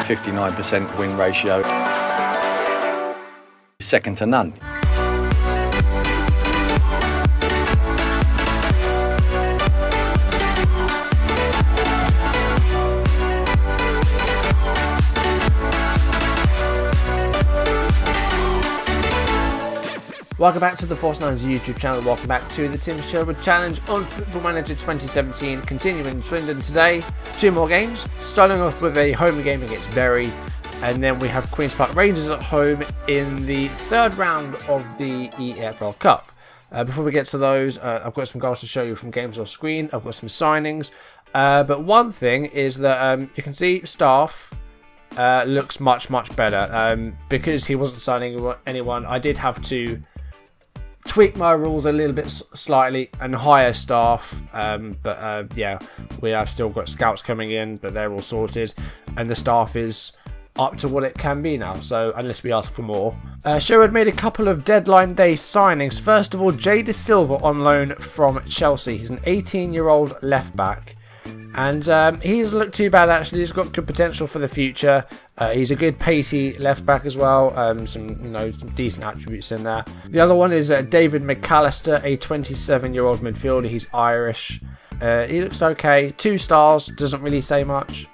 59% win ratio. Second to none. Welcome back to the Force 9's YouTube channel. Welcome back to the Tim Sherwood Challenge on Football Manager 2017. Continuing in Swindon today. 2 more games. Starting off with a home game against Bury. And then we have Queen's Park Rangers at home in the 3rd round of the EFL Cup. Before we get to those, I've got some goals to show you from games on screen. I've got some signings. But one thing is that you can see Staff looks much better. Because he wasn't signing anyone, I did have to tweak my rules a little bit slightly and hire Staff, yeah, we have still got scouts coming in, but they're all sorted, and the Staff is up to what it can be now, so unless we ask for more. Sherwood made a couple of deadline day signings. First of all, Jay De Silva on loan from Chelsea. He's an 18-year-old left back, and he doesn't look too bad actually. He's got good potential for the future. He's a good pacey left back as well. Some decent attributes in there. The other one is David McAllister, a 27-year-old midfielder. He's Irish. He looks okay. 2 stars, doesn't really say much,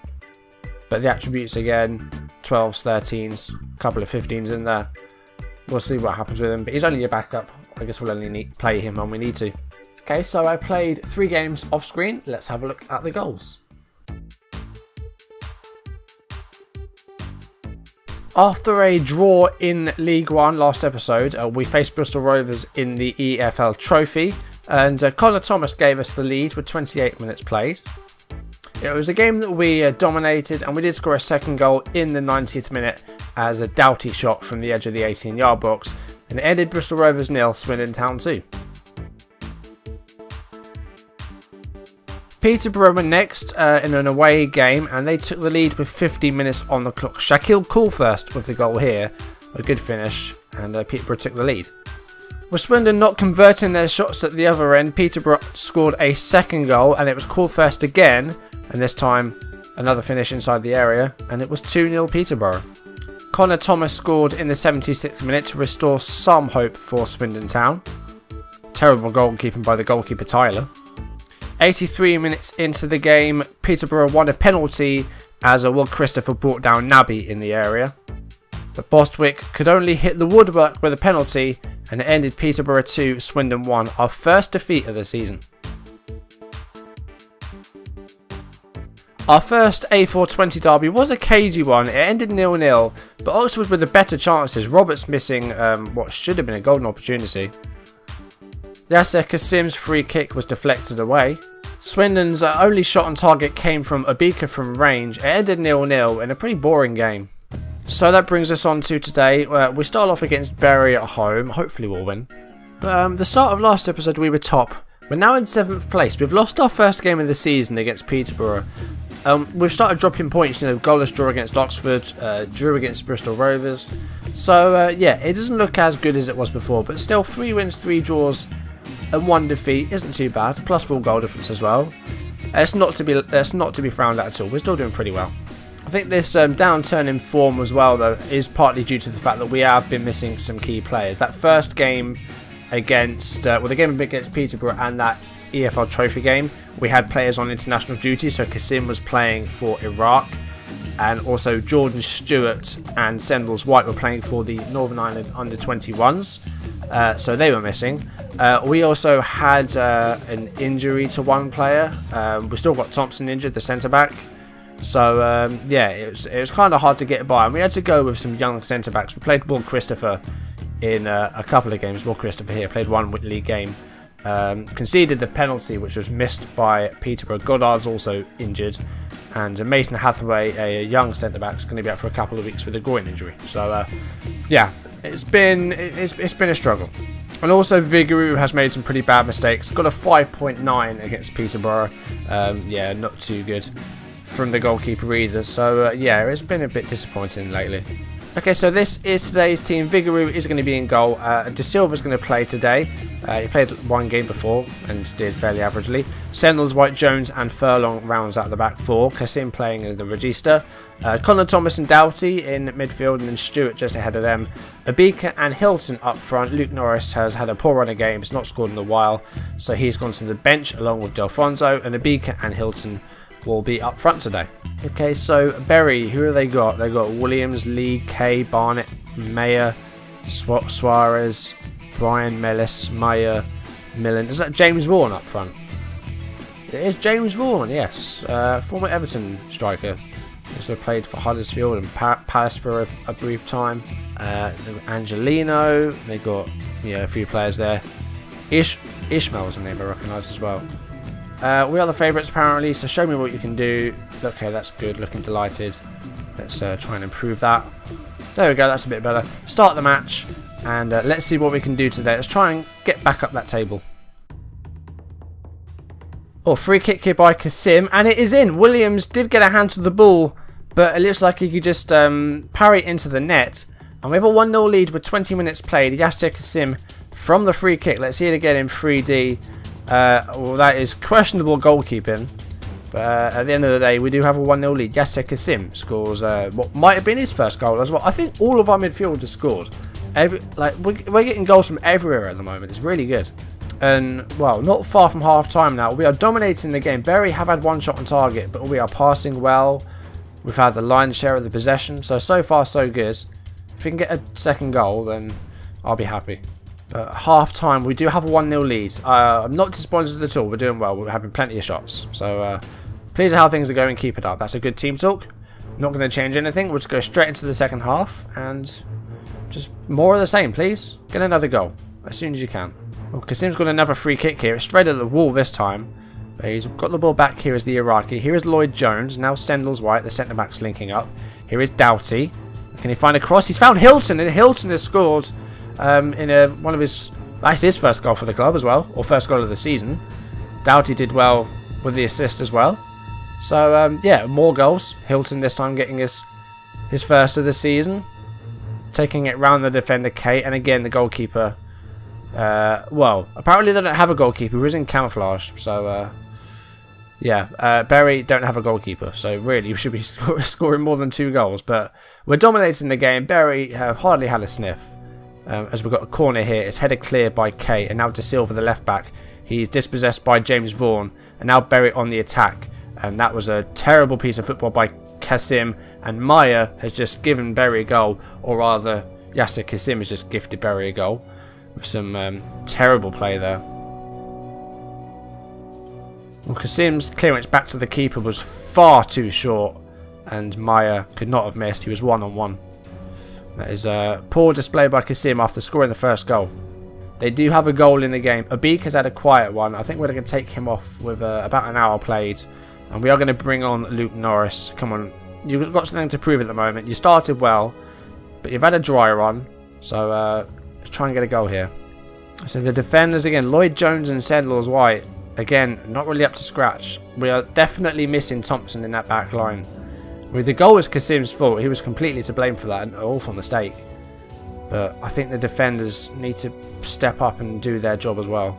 but the attributes again, 12s, 13s, a couple of 15s in there. We'll see what happens with him, but he's only a backup. I guess we'll only play him when we need to. Okay, so I played 3 games off screen. Let's have a look at the goals. After a draw in League One last episode, we faced Bristol Rovers in the EFL Trophy, and Connor Thomas gave us the lead with 28 minutes played. It was a game that we dominated, and we did score a second goal in the 90th minute as a Doughty shot from the edge of the 18-yard box, and it ended Bristol Rovers 0, Swindon Town 2. Peterborough were next in an away game, and they took the lead with 50 minutes on the clock. Shaquille Coolfirst with the goal here, a good finish, and Peterborough took the lead. With Swindon not converting their shots at the other end, Peterborough scored a second goal, and it was Coolfirst again, and this time another finish inside the area, and it was 2-0 Peterborough. Connor Thomas scored in the 76th minute to restore some hope for Swindon Town. Terrible goalkeeping by the goalkeeper Tyler. 83 minutes into the game, Peterborough won a penalty as Will Christopher brought down Nabby in the area. But Bostwick could only hit the woodwork with a penalty, and it ended Peterborough 2, Swindon 1, our first defeat of the season. Our first A420 derby was a cagey one. It ended 0-0, but Oxford with the better chances. Roberts missing what should have been a golden opportunity. Yasser Kasim's free kick was deflected away. Swindon's only shot on target came from Obika from range. It ended 0-0 in a pretty boring game. So that brings us on to today. We start off against Bury at home. Hopefully we'll win. But the start of last episode we were top. We're now in 7th place. We've lost our first game of the season against Peterborough. We've started dropping points, goalless draw against Oxford, drew against Bristol Rovers. So yeah, it doesn't look as good as it was before, but still 3 wins, 3 draws and 1 defeat isn't too bad, plus 4 goal difference as well. It's not to be frowned at all. We're still doing pretty well. I think this downturn in form as well, though, is partly due to the fact that we have been missing some key players. That first game against, the game against Peterborough and that EFL Trophy game, we had players on international duty, so Kasim was playing for Iraq, and also Jordan Stewart and Sendles White were playing for the Northern Ireland under-21s, so they were missing. We also had an injury to one player. We still got Thompson injured, the centre-back. So, yeah, it was kind of hard to get by, and we had to go with some young centre-backs. We played Will Christopher in a couple of games. Will Christopher here played one league game. Conceded the penalty, which was missed by Peterborough. Goddard's also injured, and Mason Hathaway, a young centre-back, is going to be out for a couple of weeks with a groin injury. So, yeah, it's been a struggle. And also Vigouroux has made some pretty bad mistakes. Got a 5.9 against Peterborough. Yeah, not too good from the goalkeeper either. So, yeah, it's been a bit disappointing lately. Okay, so this is today's team. Vigouroux is going to be in goal. De Silva's going to play today. He played one game before and did fairly averagely. Sendles, White, Jones and Furlong rounds out the back four. Kassim playing in the Regista. Connor Thomas and Doughty in midfield, and then Stewart just ahead of them. Abika and Hilton up front. Luke Norris has had a poor run of games, not scored in a while, so he's gone to the bench along with Delfonso, and Abika and Hilton will be up front today. Okay, so Bury, who have they got? They've got Williams, Lee, Kay, Barnett, Mayer, Suarez, Brian, Mellis, Meyer, Millen. Is that James Vaughan up front? It is James Vaughan, yes. Former Everton striker. Also played for Huddersfield and Palace for a brief time. Angelino. They got a few players there. Ishmael's a name I recognise as well. We are the favourites apparently, so show me what you can do. Okay, that's good, looking delighted. Let's try and improve that. There we go, that's a bit better. Start the match, and let's see what we can do today. Let's try and get back up that table. Oh, free kick here by Kassim, and it is in. Williams did get a hand to the ball, but it looks like he could just parry into the net. And we have a 1-0 lead with 20 minutes played. Yasser Kassim from the free kick. Let's see it again in 3D. Well, that is questionable goalkeeping, but at the end of the day, we do have a 1-0 lead. Yasser Kassim scores what might have been his first goal as well. I think all of our midfielders scored. We're getting goals from everywhere at the moment. It's really good. And, well, not far from half-time now. We are dominating the game. Bury have had one shot on target, but we are passing well. We've had the lion's share of the possession, so far so good. If we can get a second goal, then I'll be happy. Half-time, we do have a 1-0 lead. I'm not disappointed at all. We're doing well. We're having plenty of shots. So, pleased at how things are going. Keep it up. That's a good team talk. Not going to change anything. We'll just go straight into the second half. And just more of the same, please. Get another goal as soon as you can. Well, Kassim's got another free kick here. It's straight at the wall this time. But he's got the ball back. Here is the Iraqi. Here is Lloyd Jones. Now Sendles White. The centre-back's linking up. Here is Doughty. Can he find a cross? He's found Hilton. And Hilton has scored in one of his... That's his first goal for the club as well. Or first goal of the season. Doughty did well with the assist as well. So, yeah, more goals. Hilton this time getting his first of the season. Taking it round the defender, Kate. And again, the goalkeeper... well, apparently they don't have a goalkeeper. He was in camouflage, so yeah, Bury don't have a goalkeeper, so really we should be scoring more than 2 goals, but we're dominating the game. Bury have hardly had a sniff, as we've got a corner here. It's headed clear by Kay, and now De Silva, the left back. He's dispossessed by James Vaughan, and now Bury on the attack, and that was a terrible piece of football by Kassim, and Meyer has just given Bury a goal, or rather Yasser Kassim has just gifted Bury a goal. With some terrible play there. Well, Kassim's clearance back to the keeper was far too short, and Meyer could not have missed. He was 1-on-1. That is a poor display by Kassim after scoring the first goal. They do have a goal in the game. Abik has had a quiet one. I think we're going to take him off with about an hour played, and we are going to bring on Luke Norris. Come on, you've got something to prove at the moment. You started well, but you've had a dry run, so let's try and get a goal here. So the defenders again, Lloyd Jones and Sendles White, again, not really up to scratch. We are definitely missing Thompson in that back line. With the goal was Kassim's fault. He was completely to blame for that, an awful mistake. But I think the defenders need to step up and do their job as well.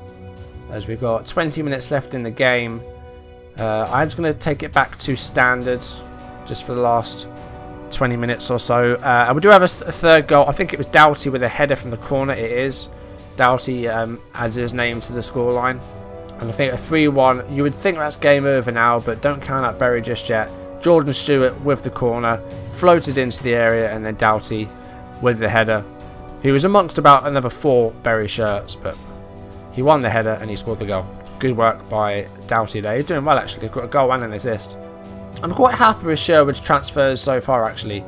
As we've got 20 minutes left in the game. I'm just going to take it back to standards just for the last 20 minutes or so. And we do have a third goal. I think it was Doughty with a header from the corner. It is. Doughty adds his name to the scoreline. And I think a 3-1. You would think that's game over now, but don't count out Bury just yet. Jordan Stewart with the corner. Floated into the area, and then Doughty with the header. He was amongst about another 4 Bury shirts, but he won the header and he scored the goal. Good work by Doughty there. He's doing well actually. Got a goal and an assist. I'm quite happy with Sherwood's transfers so far actually.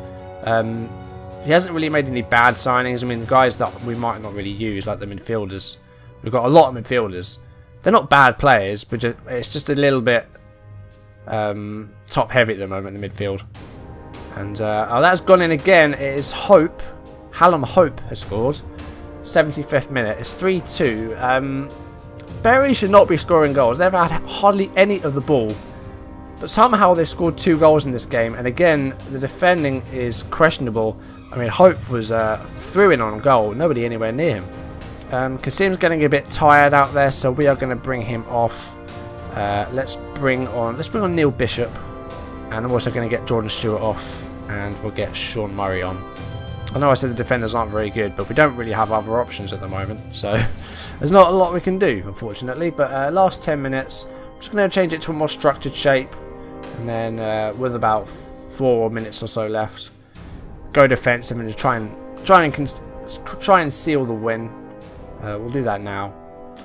He hasn't really made any bad signings. I mean, the guys that we might not really use, like the midfielders. We've got a lot of midfielders. They're not bad players, but it's just a little bit top heavy at the moment in the midfield. And that's gone in again. It is Hope. Hallam Hope has scored. 75th minute. It's 3-2. Bury should not be scoring goals. They've had hardly any of the ball. But somehow they've scored 2 goals in this game. And again, the defending is questionable. I mean, Hope was through in on goal. Nobody anywhere near him. Kasim's getting a bit tired out there, so we are going to bring him off. Let's bring on Neil Bishop, and I'm also going to get Jordan Stewart off, and we'll get Sean Murray on. I know I said the defenders aren't very good, but we don't really have other options at the moment, so there's not a lot we can do, unfortunately. But last 10 minutes, I'm just going to change it to a more structured shape, and then with about 4 minutes or so left, go defensive and try and seal the win. We'll do that now.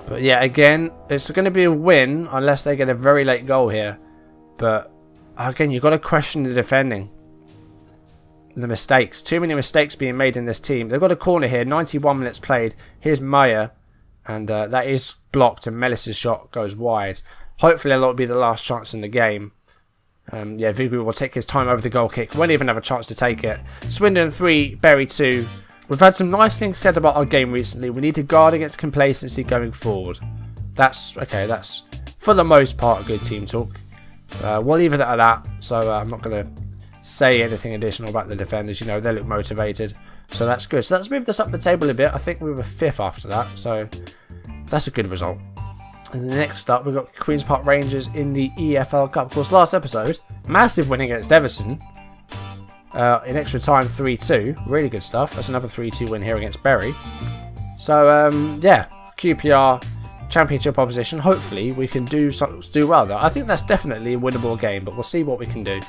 But yeah, again, it's going to be a win unless they get a very late goal here. But again, you've got to question the defending. The mistakes. Too many mistakes being made in this team. They've got a corner here, 91 minutes played. Here's Maya, and that is blocked, and Mellis's shot goes wide. Hopefully that will be the last chance in the game. Yeah, Vigouroux will take his time over the goal kick. Won't even have a chance to take it. Swindon 3, Bury 2. We've had some nice things said about our game recently. We need to guard against complacency going forward. That's okay. That's for the most part a good team talk. We'll leave it at that. So I'm not going to say anything additional about the defenders. You know, they look motivated, so that's good. So that's moved us up the table a bit. I think we were 5th after that, so that's a good result. And the next up, we've got Queen's Park Rangers in the EFL Cup. Of course, last episode, massive win against Everton. In extra time, 3-2. Really good stuff. That's another 3-2 win here against Bury. So, yeah, QPR Championship opposition. Hopefully, we can do well, though. I think that's definitely a winnable game, but we'll see what we can do.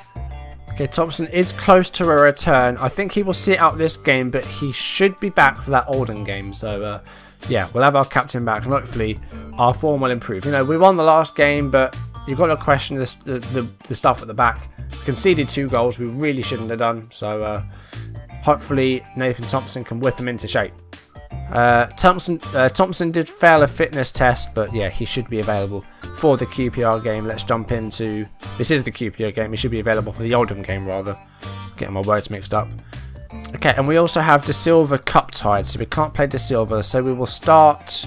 Okay, Thompson is close to a return. I think he will sit out this game, but he should be back for that Oldham game. So, yeah, we'll have our captain back, and hopefully our form will improve. You know, we won the last game, but you've got to question the stuff at the back. We conceded 2 goals we really shouldn't have done. So, hopefully Nathan Thompson can whip him into shape. Thompson did fail a fitness test, but yeah, he should be available for the QPR game. Let's jump into... This is the QPR game. He should be available for the Oldham game, rather. Getting my words mixed up. Okay, and we also have De Silva Cup tied, so we can't play De Silva. So we will start...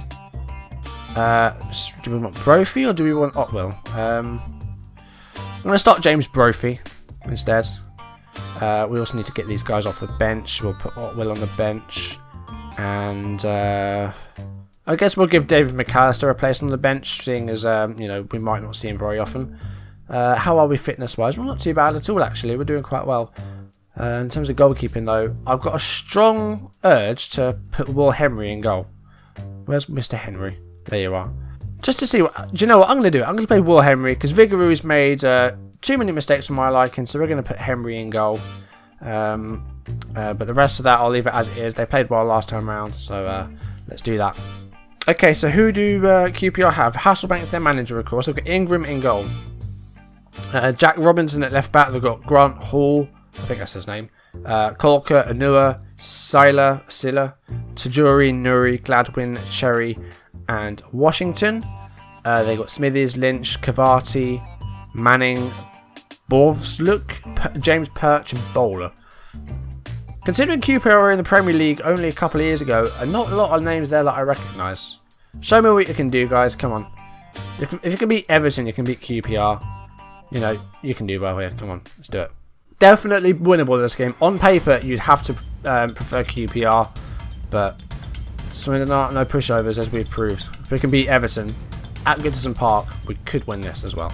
do we want Brophy or do we want Otwell? I'm going to start James Brophy instead. We also need to get these guys off the bench. We'll put Otwell on the bench. And I guess we'll give David McAllister a place on the bench, seeing as you know, we might not see him very often. How are we fitness wise? Well, not too bad at all, actually. We're doing quite well. In terms of goalkeeping, though, I've got a strong urge to put Will Henry in goal. Where's Mr. Henry? There you are. Just to see what... Do you know what I'm going to do? I'm going to play Will Henry, because Vigouroux's made too many mistakes for my liking, so we're going to put Henry in goal. But the rest of that, I'll leave it as it is. They played well last time round, so let's do that. Okay, so who do QPR have? Hasselbank's their manager, of course. They've got Ingram in goal. Jack Robinson at left back. They've got Grant Hall, I think that's his name. Kolka, Anua, Silla, Tajuri, Nuri, Gladwin, Cherry, and Washington. They've got Smithies, Lynch, Cavati, Manning, Borvsluk, James Perch, and Bowler. Considering QPR were in the Premier League only a couple of years ago, not a lot of names there that I recognise. Show me what you can do, guys. Come on. If you can beat Everton, you can beat QPR. You know, you can do well here. Come on, let's do it. Definitely winnable this game. On paper, you'd have to prefer QPR, but Swindon aren't no pushovers, as we've proved. If we can beat Everton at Goodison Park, we could win this as well.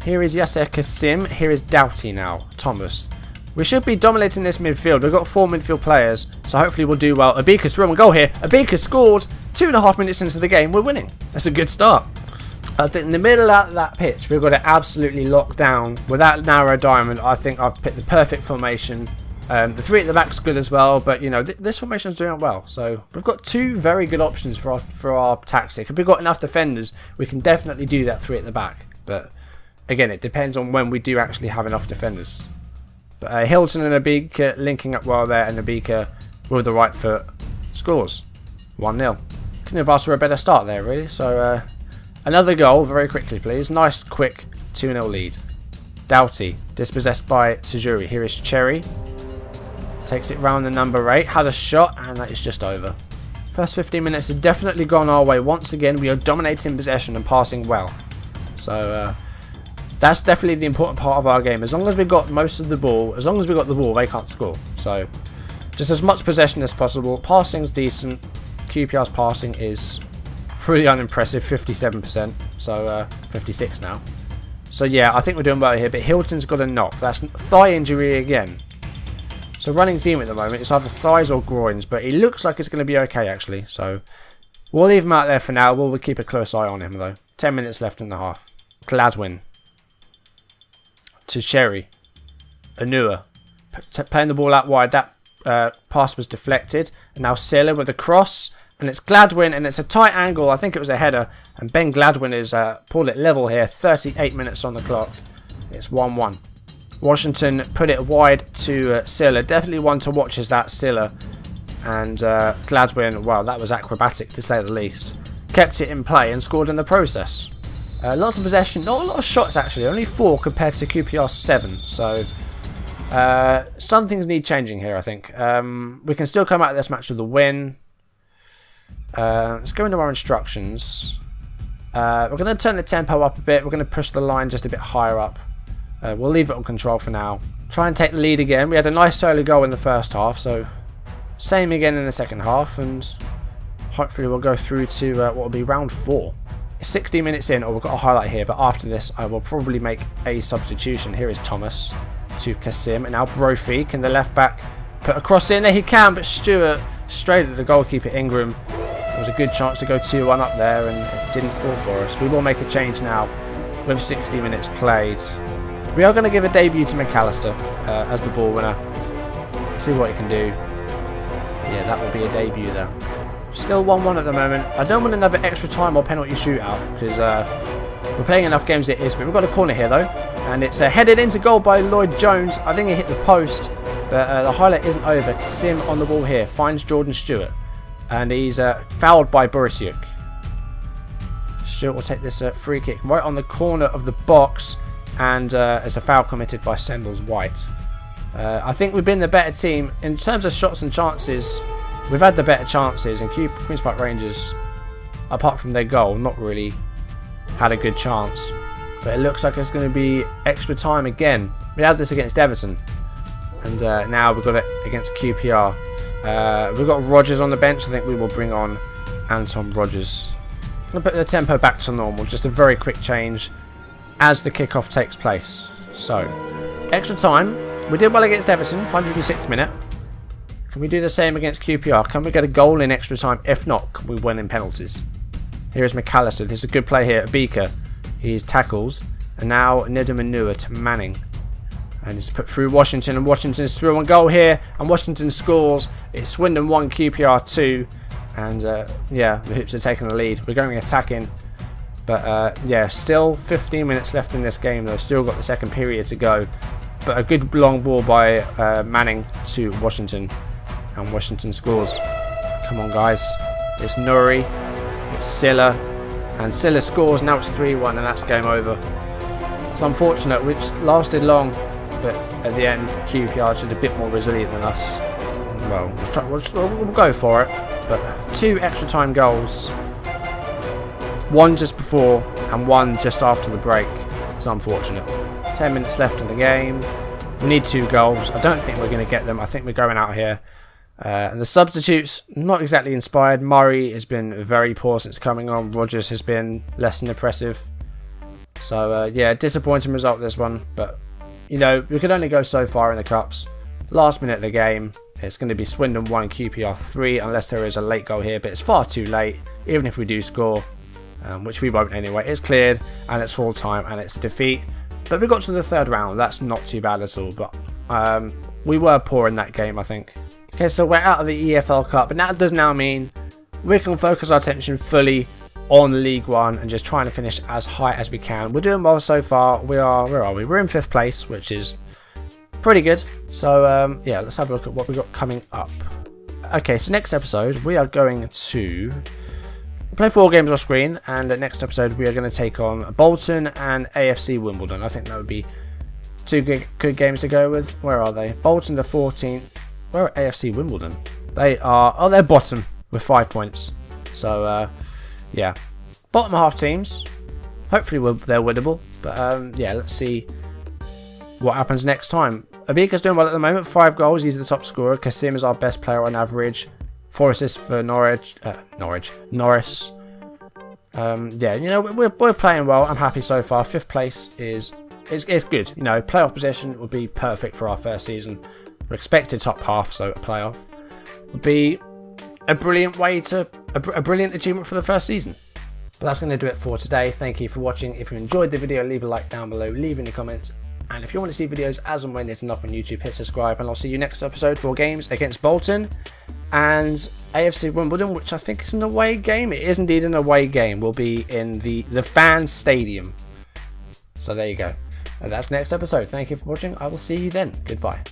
Here is Yasser Kasim. Here is Doughty now. Thomas. We should be dominating this midfield. We've got 4 midfield players, so hopefully we'll do well. Abika's through and goal here. Abika scored 2.5 minutes into the game. We're winning. That's a good start. I think in the middle of that pitch, we've got it absolutely locked down. With that narrow diamond, I think I've picked the perfect formation. The 3 at the back's good as well, but you know, this formation's doing well. So we've got 2 very good options for our tactic. If we've got enough defenders, we can definitely do that 3 at the back. But again, it depends on when we do actually have enough defenders. But Hilton and Abika linking up well there, and Abika with the right foot scores 1-0. Couldn't have asked for a better start there, really. So another goal very quickly, please. Nice, quick 2-0 lead. Doughty dispossessed by Tajuri. Here is Cherry. Takes it round the number 8. Has a shot, and that is just over. First 15 minutes have definitely gone our way. Once again, we are dominating possession and passing well. So that's definitely the important part of our game. As long as we've got most of the ball, as long as we've got the ball, they can't score. So Just as much possession as possible. Passing's decent. QPR's passing is pretty unimpressive, 57%. So 56 now. So yeah, I think we're doing well here. But Hilton's got a knock. That's thigh injury again. So running theme at the moment, it's either thighs or groins. But he looks like it's going to be okay actually. So we'll leave him out there for now. We'll keep a close eye on him though. 10 minutes left in the half. Gladwin. To Sherry. Anua. Playing the ball out wide. That pass was deflected. And now Silla with a cross. And it's Gladwin. And it's a tight angle. I think it was a header. And Ben Gladwin is pulled it level here. 38 minutes on the clock. It's 1-1. Washington put it wide to Silla. Definitely one to watch is that Silla. And Gladwin, well, that was acrobatic to say the least. Kept it in play and scored in the process. Lots of possession. Not a lot of shots actually. Only 4 compared to QPR's 7. So some things need changing here, I think. We can still come out of this match with a win. Let's go into our instructions. We're going to turn the tempo up a bit. We're going to push the line just a bit higher up. We'll leave it on control for now. Try and take the lead again. We had a nice solo goal in the first half. So same again in the second half. And hopefully we'll go through to what will be round 4. 60 minutes in, or we've got a highlight here, but after this I will probably make a substitution. Here is Thomas to Kasim, and now Brophy. Can the left back put a cross in there? He can, but Stewart straight at the goalkeeper Ingram. There was a good chance to go 2-1 up there, and it didn't fall for us. We will make a change now with 60 minutes played. We are going to give a debut to McAllister as the ball winner. See what he can do. Yeah, that will be a debut there. Still 1-1 at the moment. I don't want another extra time or penalty shootout because we're playing enough games it is. But we've got a corner here though. And it's headed into goal by Lloyd Jones. I think he hit the post. But the highlight isn't over. Kasim on the ball here. Finds Jordan Stewart. And he's fouled by Borisiuk. Stewart will take this free kick right on the corner of the box. And it's a foul committed by Sendles White. I think we've been the better team. In terms of shots and chances, we've had the better chances, and Queen's Park Rangers, apart from their goal, not really had a good chance. But it looks like it's going to be extra time again. We had this against Everton, and now we've got it against QPR. We've got Rodgers on the bench. I think we will bring on Anton Rodgers. I'm going to put the tempo back to normal, just a very quick change as the kickoff takes place. So, extra time. We did well against Everton, 106th minute. Can we do the same against QPR? Can we get a goal in extra time? If not, can we win in penalties? Here is McAllister. This is a good play here. Beaker. He's tackles. And now Nedamanua to Manning. And it's put through Washington. And Washington's through on goal here. And Washington scores. It's Swindon 1, QPR 2. And yeah, the Hoops are taking the lead. We're going attacking. But yeah, still 15 minutes left in this game though. Still got the second period to go. But a good long ball by Manning to Washington. And Washington scores. Come on, guys. It's Nuri. It's Silla. And Silla scores. Now it's 3-1 and that's game over. It's unfortunate. Which lasted long. But at the end, QPR showed a bit more resilient than us. Well, we'll go for it. But 2 extra time goals. 1 just before and 1 just after the break. It's unfortunate. 10 minutes left in the game. We need 2 goals. I don't think we're going to get them. I think we're going out here. And the substitutes, not exactly inspired. Murray has been very poor since coming on. Rodgers has been less than impressive. So, yeah, disappointing result this one. But, you know, we could only go so far in the Cups. Last minute of the game, it's going to be Swindon 1, QPR 3, unless there is a late goal here. But it's far too late, even if we do score, which we won't anyway. It's cleared, and it's full time, and it's a defeat. But we got to the 3rd round. That's not too bad at all. But we were poor in that game, I think. Okay, so we're out of the EFL Cup, and that does now mean we can focus our attention fully on League One and just trying to finish as high as we can. We're doing well so far. Where are we? We're in 5th place, which is pretty good. So, yeah, let's have a look at what we've got coming up. Okay, so next episode, we are going to play 4 games off screen, and the next episode, we are going to take on Bolton and AFC Wimbledon. I think that would be 2 good games to go with. Where are they? Bolton the 14th. Where are AFC Wimbledon? They are... Oh, they're bottom with 5 points. So, yeah. Bottom half teams. Hopefully they're winnable. But, yeah, let's see what happens next time. Abika's doing well at the moment. 5 goals. He's the top scorer. Kasim is our best player on average. 4 assists for Norris. Yeah, you know, we're playing well. I'm happy so far. 5th place is good. You know, playoff position would be perfect for our first season. We're expected top half, so a playoff would be a brilliant way to a brilliant achievement for the first season. But that's going to do it for today. Thank you for watching. If you enjoyed the video, leave a like down below, leave in the comments. And if you want to see videos as and when they're up on YouTube, hit subscribe. And I'll see you next episode for games against Bolton and AFC Wimbledon, which I think is an away game. It is indeed an away game. We'll be in the fan stadium. So there you go. And that's next episode. Thank you for watching. I will see you then. Goodbye.